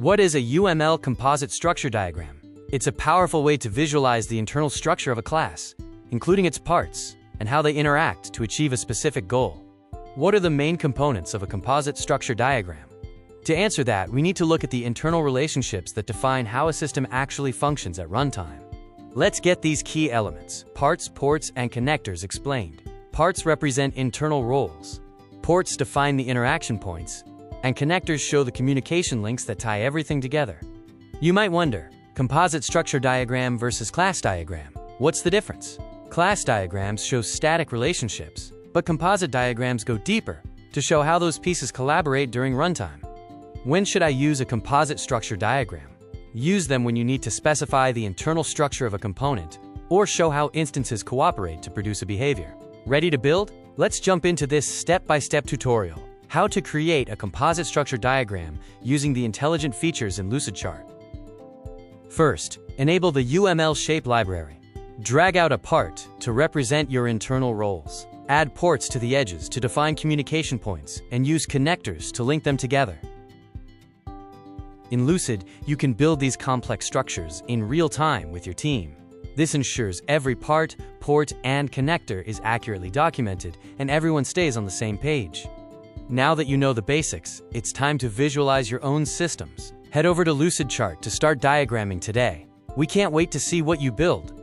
What is a UML composite structure diagram? It's a powerful way to visualize the internal structure of a class, including its parts and how they interact to achieve a specific goal. What are the main components of a composite structure diagram? To answer that, we need to look at the internal relationships that define how a system actually functions at runtime. Let's get these key elements, parts, ports, and connectors explained. Parts represent internal roles. Ports define the interaction points, and connectors show the communication links that tie everything together. You might wonder, composite structure diagram versus class diagram. What's the difference? Class diagrams show static relationships, but composite diagrams go deeper to show how those pieces collaborate during runtime. When should I use a composite structure diagram? Use them when you need to specify the internal structure of a component or show how instances cooperate to produce a behavior. Ready to build? Let's jump into this step-by-step tutorial. How to create a composite structure diagram using the intelligent features in Lucidchart. First, enable the UML shape library. Drag out a part to represent your internal roles. Add ports to the edges to define communication points and use connectors to link them together. In Lucid, you can build these complex structures in real time with your team. This ensures every part, port, and connector is accurately documented and everyone stays on the same page. Now that you know the basics, it's time to visualize your own systems. Head over to Lucidchart to start diagramming today. We can't wait to see what you build.